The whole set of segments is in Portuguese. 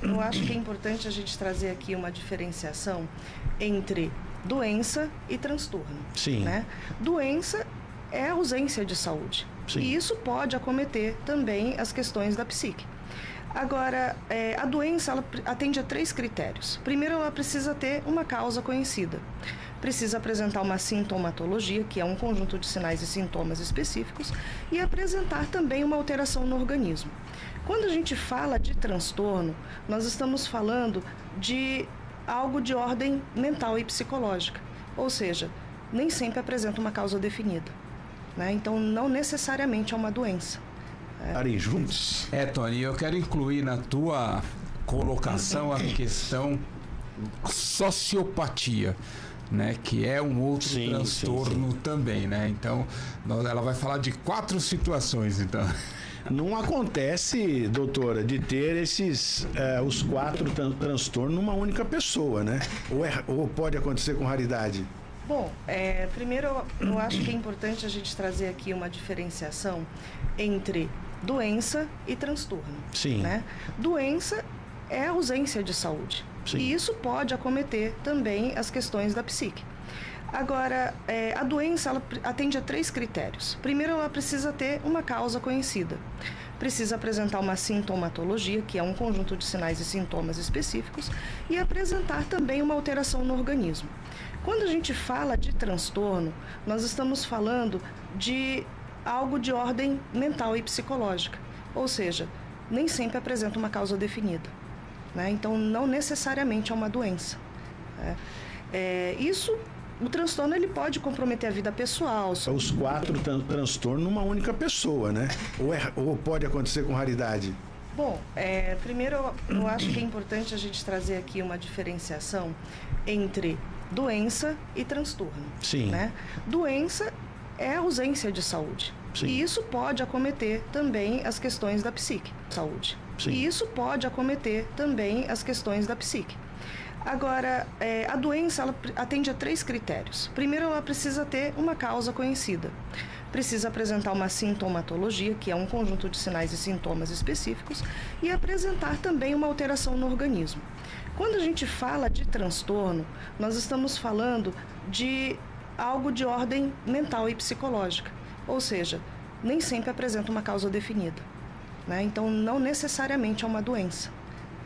eu acho que é importante a gente trazer aqui uma diferenciação entre doença e transtorno. Sim. Né? Doença é ausência de saúde. Sim. E isso pode acometer também as questões da psique. Agora, a doença ela atende a 3 critérios. Primeiro, ela precisa ter uma causa conhecida. Precisa apresentar uma sintomatologia, que é um conjunto de sinais e sintomas específicos, e apresentar também uma alteração no organismo. Quando a gente fala de transtorno, nós estamos falando de algo de ordem mental e psicológica, ou seja, nem sempre apresenta uma causa definida, né? Então, não necessariamente é uma doença. Estarem juntos. Tony, eu quero incluir na tua colocação a questão sociopatia, né, que é um outro transtorno também, né? Então, ela vai falar de 4 situações, então. Não acontece, doutora, de ter os 4 transtornos numa única pessoa, né? Ou pode acontecer com raridade? Bom, primeiro eu acho que é importante a gente trazer aqui uma diferenciação entre doença e transtorno. Sim. Né? Doença é ausência de saúde. Sim. E isso pode acometer também as questões da psique. Agora, a doença ela atende a 3 critérios. Primeiro, ela precisa ter uma causa conhecida. Precisa apresentar uma sintomatologia, que é um conjunto de sinais e sintomas específicos, e apresentar também uma alteração no organismo. Quando a gente fala de transtorno, nós estamos falando de algo de ordem mental e psicológica, ou seja, nem sempre apresenta uma causa definida, né? Então, não necessariamente é uma doença. O transtorno ele pode comprometer a vida pessoal. Os 4 transtornos numa única pessoa, né? Ou pode acontecer com raridade? Bom, primeiro eu acho que é importante a gente trazer aqui uma diferenciação entre doença e transtorno. Sim. Né? Doença é ausência de saúde. Sim. E isso pode acometer também as questões da psique. Saúde. Sim. E isso pode acometer também as questões da psique. Agora, a doença ela atende a 3 critérios. Primeiro, ela precisa ter uma causa conhecida. Precisa apresentar uma sintomatologia, que é um conjunto de sinais e sintomas específicos, e apresentar também uma alteração no organismo. Quando a gente fala de transtorno, nós estamos falando de algo de ordem mental e psicológica, ou seja, nem sempre apresenta uma causa definida, né? Então, não necessariamente é uma doença.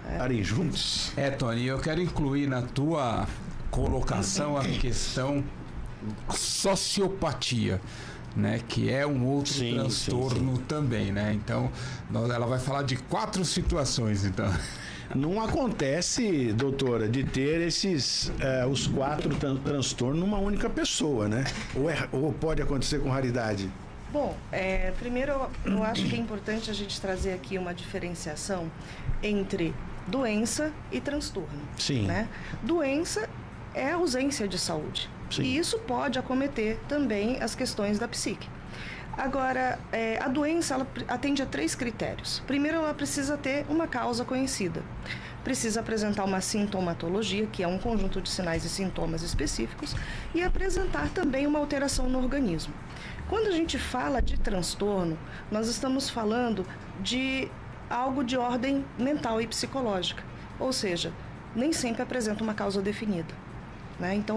Estarem juntos. Tony, eu quero incluir na tua colocação a questão sociopatia, né, que é um outro transtorno também, né? Então, ela vai falar de 4 situações, então. Não acontece, doutora, de ter os 4 transtornos numa única pessoa, né? Ou pode acontecer com raridade? Bom, primeiro eu acho que é importante a gente trazer aqui uma diferenciação entre doença e transtorno. Sim. Né? Doença é ausência de saúde. Sim. E isso pode acometer também as questões da psique. Agora, a doença ela atende a 3 critérios. Primeiro, ela precisa ter uma causa conhecida. Precisa apresentar uma sintomatologia, que é um conjunto de sinais e sintomas específicos, e apresentar também uma alteração no organismo. Quando a gente fala de transtorno, nós estamos falando de algo de ordem mental e psicológica, ou seja, nem sempre apresenta uma causa definida, né? Então,